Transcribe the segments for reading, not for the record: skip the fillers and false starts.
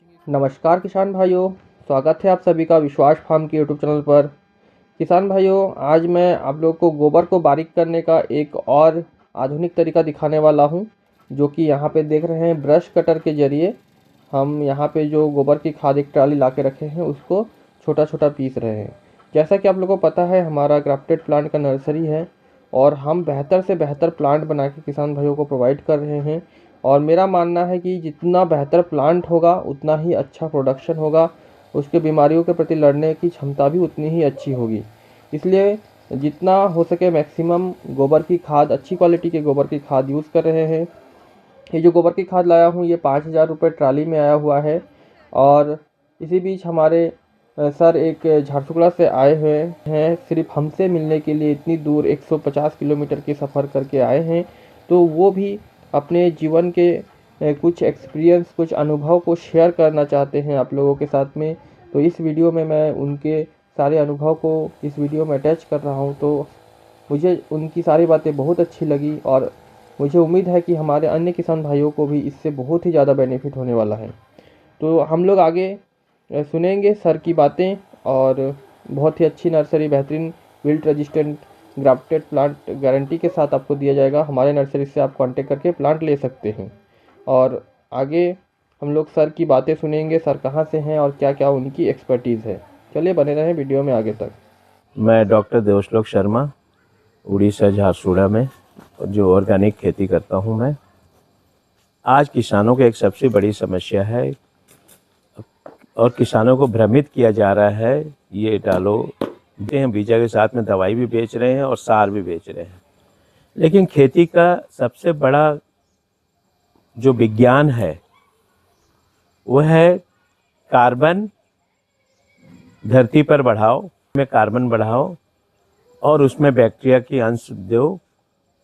नमस्कार किसान भाइयों, स्वागत है आप सभी का विश्वास फार्म के यूट्यूब चैनल पर। किसान भाइयों, आज मैं आप लोग को गोबर को बारीक करने का एक और आधुनिक तरीका दिखाने वाला हूं, जो कि यहाँ पे देख रहे हैं ब्रश कटर के ज़रिए हम यहाँ पे जो गोबर की खाद एक ट्राली ला के रखे हैं उसको छोटा छोटा पीस रहे हैं। जैसा कि आप लोगों को पता है, हमारा ग्राफ्टेड प्लांट का नर्सरी है और हम बेहतर से बेहतर प्लांट बना के किसान भाइयों को प्रोवाइड कर रहे हैं। और मेरा मानना है कि जितना बेहतर प्लांट होगा उतना ही अच्छा प्रोडक्शन होगा, उसके बीमारियों के प्रति लड़ने की क्षमता भी उतनी ही अच्छी होगी। इसलिए जितना हो सके मैक्सिमम गोबर की खाद, अच्छी क्वालिटी के गोबर की खाद यूज़ कर रहे हैं। ये जो गोबर की खाद लाया हूँ ये 5,000 रुपये ट्राली में आया हुआ है। और इसी बीच हमारे सर एक झारसुगड़ा से आए हुए हैं, सिर्फ हमसे मिलने के लिए इतनी दूर 150 किलोमीटर की सफ़र करके आए हैं। तो वो भी अपने जीवन के कुछ एक्सपीरियंस, कुछ अनुभव को शेयर करना चाहते हैं आप लोगों के साथ में। तो इस वीडियो में मैं उनके सारे अनुभव को इस वीडियो में अटैच कर रहा हूँ। तो मुझे उनकी सारी बातें बहुत अच्छी लगी और मुझे उम्मीद है कि हमारे अन्य किसान भाइयों को भी इससे बहुत ही ज़्यादा बेनिफिट होने वाला है। तो हम लोग आगे सुनेंगे सर की बातें। और बहुत ही अच्छी नर्सरी, बेहतरीन wilt resistant grafted plant guarantee के साथ आपको दिया जाएगा। हमारे नर्सरी से आप कांटेक्ट करके प्लांट ले सकते हैं। और आगे हम लोग सर की बातें सुनेंगे, सर कहाँ से हैं और क्या क्या उनकी एक्सपर्टीज़ है। चलिए बने रहें वीडियो में आगे तक। मैं डॉक्टर देवश्लोक शर्मा, उड़ीसा झारसुगड़ा में जो ऑर्गेनिक खेती करता हूं। मैं आज किसानों की एक सबसे बड़ी समस्या है और किसानों को भ्रमित किया जा रहा है, ये डालो हैं, बीजा के साथ में दवाई भी बेच रहे हैं और सार भी बेच रहे हैं। लेकिन खेती का सबसे बड़ा जो विज्ञान है वो है कार्बन धरती पर बढ़ाओ, में कार्बन बढ़ाओ और उसमें बैक्टीरिया की अंश दो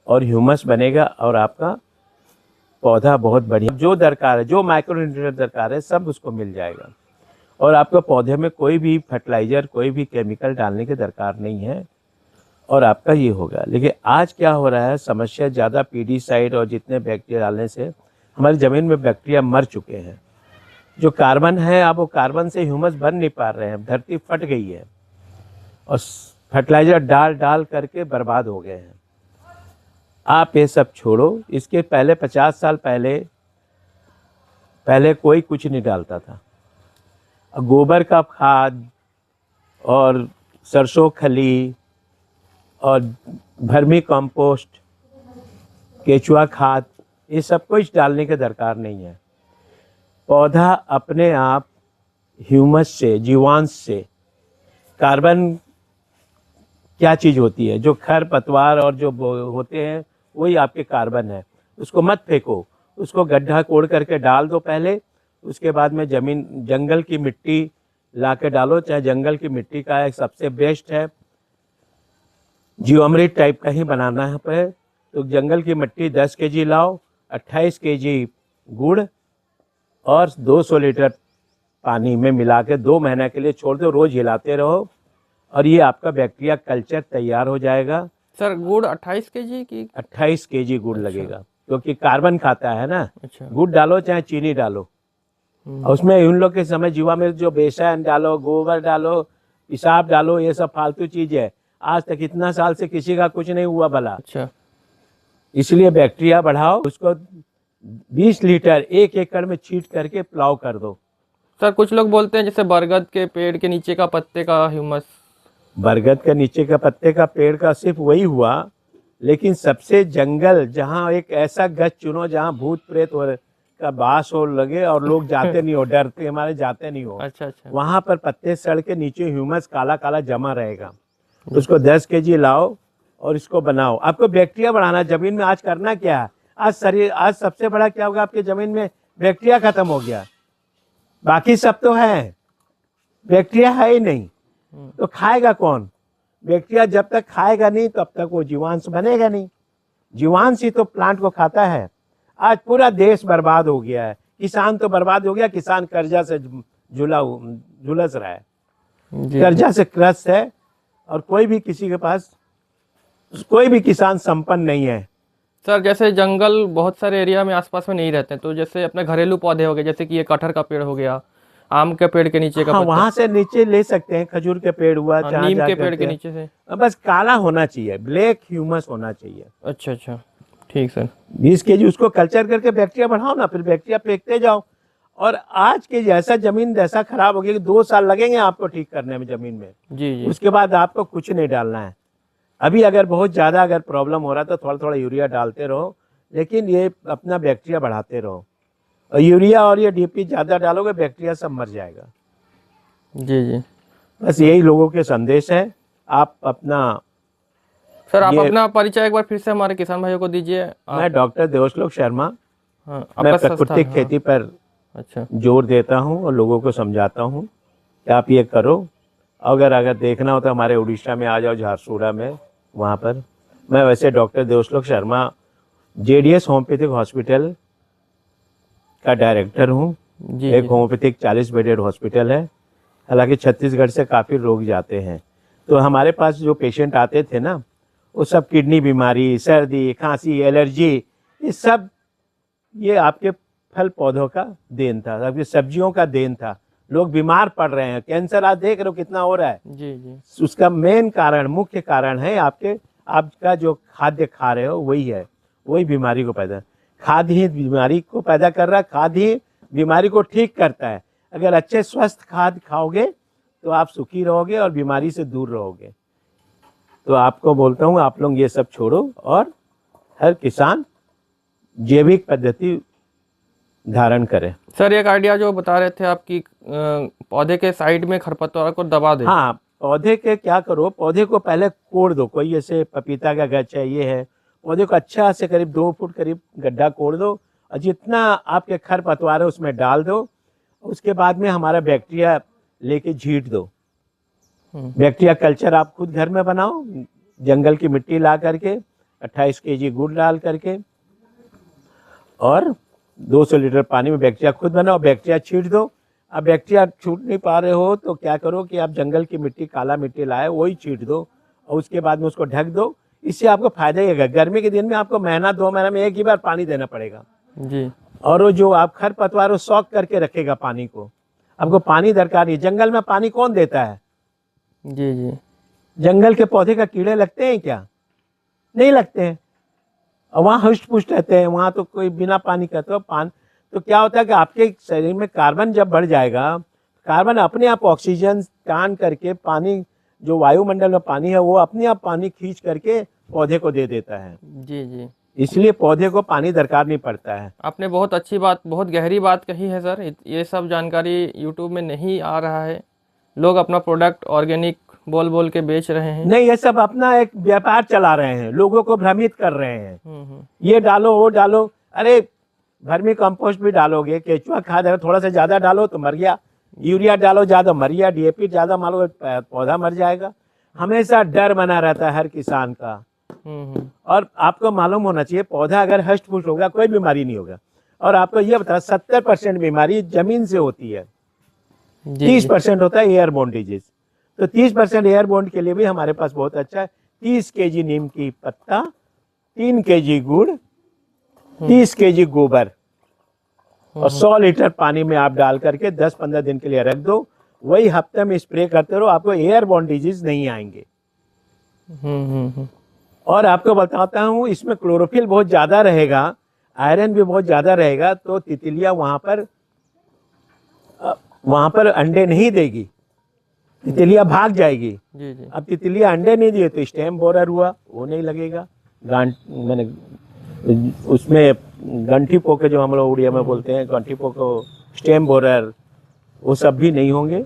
और ह्यूमस बनेगा और आपका पौधा बहुत बढ़िया, जो दरकार है, जो माइक्रोन्यूट्रिएंट दरकार है, सब उसको मिल जाएगा। और आपका पौधे में कोई भी फर्टिलाइजर, कोई भी केमिकल डालने की दरकार नहीं है और आपका ये होगा। लेकिन आज क्या हो रहा है, समस्या ज़्यादा पीडीसाइड और जितने बैक्टीरिया डालने से हमारी ज़मीन में बैक्टीरिया मर चुके हैं। जो कार्बन है, अब वो कार्बन से ह्यूमस बन नहीं पा रहे हैं, धरती फट गई है और फर्टिलाइजर डाल डाल करके बर्बाद हो गए हैं। आप ये सब छोड़ो। इसके पहले 50 साल पहले कोई कुछ नहीं डालता था। गोबर का खाद और सरसों खली और वर्मी कंपोस्ट, केचुआ खाद, ये सब कुछ डालने की दरकार नहीं है। पौधा अपने आप ह्यूमस से, जीवांश से, कार्बन क्या चीज़ होती है, जो खर पतवार और जो होते हैं वही आपके कार्बन है। उसको मत फेंको, उसको गड्ढा कोड़ करके डाल दो पहले। उसके बाद में जंगल की मिट्टी ला के डालो, चाहे जंगल की मिट्टी का एक सबसे बेस्ट है, जीवामृत टाइप का ही बनाना है पे। तो जंगल की मिट्टी 10 केजी लाओ, 28 केजी गुड़ और 200 लीटर पानी में मिला के 2 महीने के लिए छोड़ दो, रोज हिलाते रहो और ये आपका बैक्टीरिया कल्चर तैयार हो जाएगा। सर गुड़ 28 केजी की? 28 केजी गुड़ लगेगा, क्योंकि कार्बन खाता है ना। अच्छा। गुड़ डालो चाहे चीनी डालो, और उसमें उन लोग के समय जीवामृत जो बेसन डालो, गोबर डालो, पेशाब डालो, ये सब फालतू चीज है। आज तक इतना साल से किसी का कुछ नहीं हुआ भला। अच्छा। इसलिए बैक्टीरिया बढ़ाओ, उसको 20 लीटर 1 एकड़ में छींट करके प्लाव कर दो। सर कुछ लोग बोलते हैं जैसे बरगद के पेड़ के नीचे का पत्ते का ह्यूमस। बरगद के नीचे का पत्ते का पेड़ का सिर्फ वही हुआ, लेकिन सबसे जंगल जहाँ एक ऐसा गज चुनो जहाँ भूत प्रेत का बास हो लगे और लोग जाते नहीं हो, डरते हमारे जाते नहीं हो। अच्छा अच्छा। वहां पर पत्ते सड़ के नीचे ह्यूमस काला काला जमा रहेगा। उसको 10 केजी लाओ और इसको बनाओ। आपको बैक्टीरिया बढ़ाना जमीन में। आज करना क्या है, आज सबसे बड़ा क्या होगा, आपके जमीन में बैक्टीरिया खत्म हो गया। बाकी सब तो है, बैक्टीरिया है ही नहीं। तो खाएगा कौन? बैक्टीरिया जब तक खाएगा नहीं तब तक वो जीवांश बनेगा नहीं। जीवांश ही तो प्लांट को खाता है। आज पूरा देश बर्बाद हो गया है, किसान तो बर्बाद हो गया। किसान कर्जा से झुलस रहा है, कर्जा से ग्रस्त है और कोई भी किसी के पास, कोई भी किसान संपन्न नहीं है। सर जैसे जंगल बहुत सारे एरिया में आसपास में नहीं रहते हैं, तो जैसे अपने घरेलू पौधे हो गए, जैसे कि ये कटहर का पेड़ हो गया, आम के पेड़ के नीचे का हाँ, पत्ता, वहां से नीचे ले सकते हैं, खजूर के पेड़ हुआ, हाँ जहाँ नीम जा के पेड़ करते के हैं। नीचे से। बस काला होना चाहिए, ब्लैक ह्यूमस होना चाहिए। अच्छा अच्छा, ठीक सर। 20 केजी उसको कल्चर करके बैक्टीरिया बढ़ाओ ना, फिर बैक्टीरिया फेंकते जाओ। और आज के जैसा जमीन जैसा खराब हो गया कि 2 साल लगेंगे आपको ठीक करने में जमीन में। जी जी। उसके बाद आपको कुछ नहीं डालना है। अभी अगर बहुत ज्यादा अगर प्रॉब्लम हो रहा है तो थोड़ा थोड़ा यूरिया डालते रहो, लेकिन ये अपना बैक्टीरिया बढ़ाते रहो। और यूरिया और ये डीपी ज्यादा डालोगे बैक्टीरिया सब मर जाएगा। जी जी। बस यही लोगों के संदेश है। आप अपना सर आप ये अपना परिचय एक बार फिर से हमारे किसान भाइयों को दीजिए। मैं डॉक्टर देवश्लोक शर्मा, हाँ मैं आपका संस्थान, प्राकृतिक हाँ। खेती पर अच्छा जोर देता हूँ और लोगों को समझाता हूँ कि आप ये करो। अगर देखना हो तो हमारे उड़ीसा में आ जाओ, झारसुगुड़ा में, वहाँ पर। मैं वैसे doctor Devashlok Sharma JDS homeopathic hospital का डायरेक्टर हूँ। जी एक जी। होम्योपैथिक 40 बेडेड हॉस्पिटल है। हालांकि छत्तीसगढ़ से काफ़ी लोग जाते हैं। तो हमारे पास जो पेशेंट आते थे ना, वो सब किडनी बीमारी, सर्दी, खांसी, एलर्जी, ये आपके फल पौधों का देन था, आपकी सब्जियों का देन था। लोग बीमार पड़ रहे हैं, कैंसर आज देख रहे हो कितना हो रहा है। जी जी। उसका मेन कारण, मुख्य कारण है आपका जो खाद्य खा रहे हो, वही है, वही बीमारी को पैदा, खाद्य ही बीमारी को पैदा कर रहा है, खाद्य ही बीमारी को ठीक करता है। अगर अच्छे स्वस्थ खाद्य खाओगे तो आप सुखी रहोगे और बीमारी से दूर रहोगे। तो आपको बोलता हूँ, आप लोग ये सब छोड़ो और हर किसान जैविक पद्धति धारण करे। सर एक आइडिया जो बता रहे थे आपकी, पौधे के साइड में खरपतवार को दबा दे। हाँ, पौधे के क्या करो, पौधे को पहले कोड़ दो। कोई ऐसे पपीता का गच है, ये है, पौधे को अच्छा से करीब 2 फुट करीब गड्ढा कोड़ दो और जितना आपके खरपतवार है उसमें डाल दो। उसके बाद में हमारा बैक्टीरिया लेके झीट दो। बैक्टीरिया कल्चर आप खुद घर में बनाओ, जंगल की मिट्टी ला करके 28 केजी गुड़ डाल करके और 200 लीटर पानी में बैक्टीरिया खुद बनाओ, बैक्टीरिया छीट दो। अब बैक्टीरिया छूट नहीं पा रहे हो तो क्या करो कि आप जंगल की मिट्टी, काला मिट्टी लाए, वही छीट दो और उसके बाद में उसको ढक दो। इससे आपको फायदा ही है। गर्मी के दिन में आपको महीना 2 महीना में एक ही बार पानी देना पड़ेगा जी। और वो जो आप खरपतवार वो सॉक करके रखेगा पानी को। आपको पानी दरकार नहीं। जंगल में पानी कौन देता है? जी जी। जंगल के पौधे का कीड़े लगते हैं क्या? नहीं लगते हैं। और वहाँ हष्ट पुष्ट रहते हैं, वहाँ तो कोई बिना पानी का तो क्या होता है कि आपके शरीर में कार्बन जब बढ़ जाएगा, कार्बन अपने आप ऑक्सीजन टान करके पानी, जो वायुमंडल में पानी है, वो अपने आप पानी खींच करके पौधे को दे देता है। जी जी। इसलिए पौधे को पानी दरकार नहीं पड़ता है। आपने बहुत अच्छी बात, बहुत गहरी बात कही है सर। ये सब जानकारी यूट्यूब में नहीं आ रहा है। लोग अपना प्रोडक्ट ऑर्गेनिक बोल बोल के बेच रहे हैं। नहीं, ये सब अपना एक व्यापार चला रहे हैं, लोगों को भ्रमित कर रहे हैं। ये डालो, वो डालो। अरे वर्मी कंपोस्ट भी डालोगे, केचुआ खाद अगर थोड़ा सा ज्यादा डालो तो मर गया, यूरिया डालो ज्यादा मर गया, डीएपी ज्यादा मारो पौधा मर जाएगा। हमेशा डर बना रहता है हर किसान का। और आपको मालूम होना चाहिए, पौधा अगर हष्ट पुष्ट होगा कोई बीमारी नहीं होगा। और आपको यह बता, 70% बीमारी जमीन से होती है, 30% होता है एयरबोर्न डिजीज। तो 30% एयरबोर्न के लिए भी हमारे पास बहुत अच्छा है। 30 केजी नीम की पत्ता, 3 केजी गुड़, 30 केजी गोबर और 100 लीटर पानी में आप डाल करके 10-15 दिन के लिए रख दो। वही हफ्ते में स्प्रे करते रहो, आपको एयरबोर्न डिजीज नहीं आएंगे। और आपको बताता हूँ, इसमें क्लोरोफिल बहुत ज्यादा रहेगा, आयरन भी बहुत ज्यादा रहेगा, तो तितलियां वहां पर अंडे नहीं देगी, तितलियां भाग जाएगी। जी जी। अब तितलियां अंडे नहीं दिए तो स्टेम बोरर हुआ, वो नहीं लगेगा। मैंने उसमें गंठी पोके, जो हम लोग उड़िया में बोलते हैं, गंठी पोको, स्टेम बोरर, वो सब भी नहीं होंगे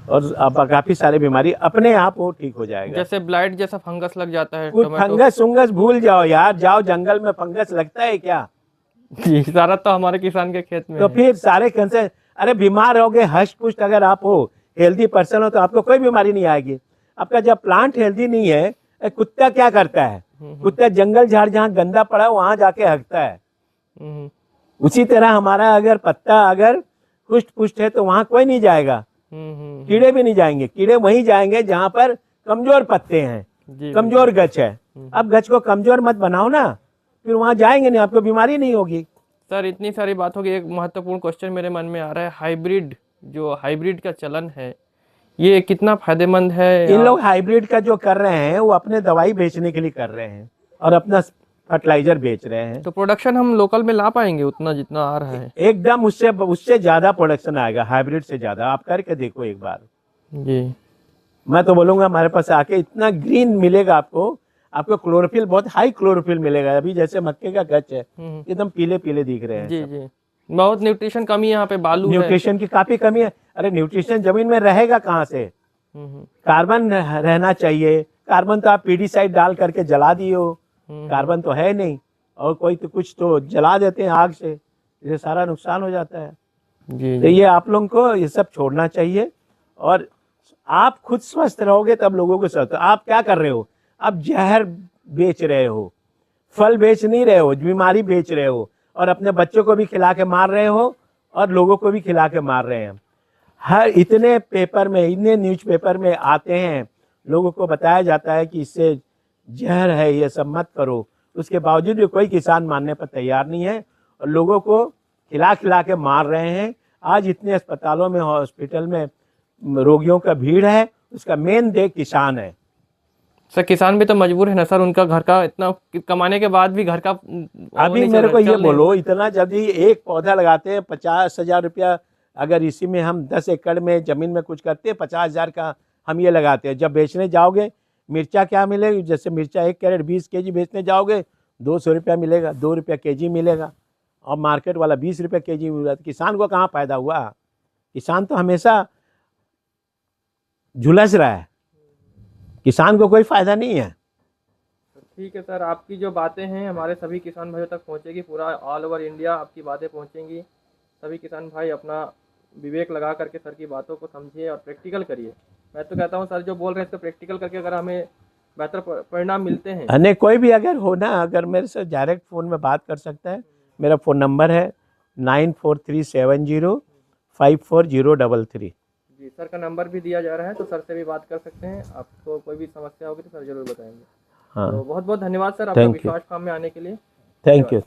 और आप काफी सारे बीमारी अपने आप वो ठीक हो जाएगा। जैसे ब्लाइट जैसा फंगस लग जाता है कुछ टोमेटो। फंगस उंगस भूल जाओ यार, जाओ जंगल में, फंगस लगता है क्या? जी, सारा तो हमारे किसान के खेत में तो है। फिर सारे कैंसर, अरे बीमार रहोगे, हष्ट पुष्ट अगर आप हो, हेल्दी पर्सन हो, तो आपको कोई बीमारी नहीं आएगी। आपका जब प्लांट हेल्दी नहीं है, कुत्ता क्या करता है? कुत्ता जंगल झाड़ जहाँ गंदा पड़ा है वहां जाके हकता है। उसी तरह हमारा अगर पत्ता अगर पुष्ट पुष्ट है तो वहां कोई नहीं जाएगा, कीड़े भी नहीं जाएंगे। कीड़े वहीं जाएंगे जहां पर कमजोर पत्ते हैं, कमजोर गच है। अब गच को कमजोर मत बनाओ ना, फिर वहाँ जाएंगे नहीं, आपको बीमारी नहीं होगी। सर इतनी सारी बात होगी, एक महत्वपूर्ण क्वेश्चन मेरे मन में आ रहा है, हाइब्रिड का चलन है, ये कितना फायदेमंद है? इन लोग हाइब्रिड का जो कर रहे हैं वो अपने दवाई बेचने के लिए कर रहे हैं और अपना फर्टिलाइजर बेच रहे हैं। तो प्रोडक्शन हम लोकल में ला पाएंगे उतना जितना आ रहा है? एकदम उससे ज्यादा प्रोडक्शन आएगा, हाइब्रिड से ज्यादा। आप करके देखो एक बार। जी। मैं तो बोलूंगा हमारे पास आके इतना ग्रीन मिलेगा आपको क्लोरोफिल, बहुत हाई क्लोरोफिल मिलेगा। अभी जैसे मक्के का गच है, एकदम पीले पीले दिख रहे हैं। जी जी। बहुत न्यूट्रिशन कमी है यहाँ पे, बालू है। न्यूट्रिशन की काफी कमी है। अरे न्यूट्रिशन जमीन में रहेगा कहाँ से? कार्बन रहना चाहिए। कार्बन तो आप पीडीसाइड डाल करके जला दिए हो, कार्बन तो है नहीं। और कोई तो कुछ तो जला देते हैं आग से, इससे सारा नुकसान हो जाता है। जी तो ये आप लोगों को ये सब छोड़ना चाहिए। और आप खुद स्वस्थ रहोगे तब लोगों को स्वस्थ। आप क्या कर रहे हो? आप जहर बेच रहे हो, फल बेच नहीं रहे हो, बीमारी बेच रहे हो, और अपने बच्चों को भी खिला के मार रहे हो और लोगों को भी खिला के मार रहे हैं। हर इतने पेपर में, इतने न्यूज़पेपर में आते हैं, लोगों को बताया जाता है कि इससे जहर है, ये सब मत करो। उसके बावजूद भी कोई किसान मानने पर तैयार नहीं है और लोगों को खिला खिला के मार रहे हैं। आज इतने अस्पतालों में, हॉस्पिटल में रोगियों का भीड़ है, उसका मेन देख किसान है। सर किसान भी तो मजबूर है ना सर, उनका घर का इतना कमाने के बाद भी घर का अभी मेरे को ये बोलो, इतना जल्दी एक पौधा लगाते हैं 50,000 रुपया, अगर इसी में हम 10 एकड़ में जमीन में कुछ करते हैं 50,000 का हम ये लगाते हैं। जब बेचने जाओगे मिर्चा क्या मिलेगी? जैसे मिर्चा 1 कैरेट 20 केजी बेचने जाओगे 200 रुपया मिलेगा, 2 रुपया केजी मिलेगा, और मार्केट वाला 20 रुपया केजी मिल रहा है। किसान को कहाँ फायदा हुआ? किसान तो हमेशा झुलस रहा है, किसान को कोई फायदा नहीं है। ठीक है सर, आपकी जो बातें हैं हमारे सभी किसान भाइयों तक पहुंचेगी, पूरा ऑल ओवर इंडिया आपकी बातें पहुंचेंगी। सभी किसान भाई अपना विवेक लगा करके सर की बातों को समझिए और प्रैक्टिकल करिए। मैं तो कहता हूं सर जो बोल रहे हैं इसको प्रैक्टिकल करके अगर हमें बेहतर परिणाम मिलते हैं। अने कोई भी अगर हो ना, अगर मेरे से डायरेक्ट फ़ोन में बात कर सकता है। मेरा फ़ोन नंबर है 9437054033। जी, सर का नंबर भी दिया जा रहा है, तो सर से भी बात कर सकते हैं। आपको कोई भी समस्या होगी तो सर जरूर बताएंगे। हाँ, तो बहुत बहुत धन्यवाद सर आपका विश्वास फार्म में आने के लिए। Thank you.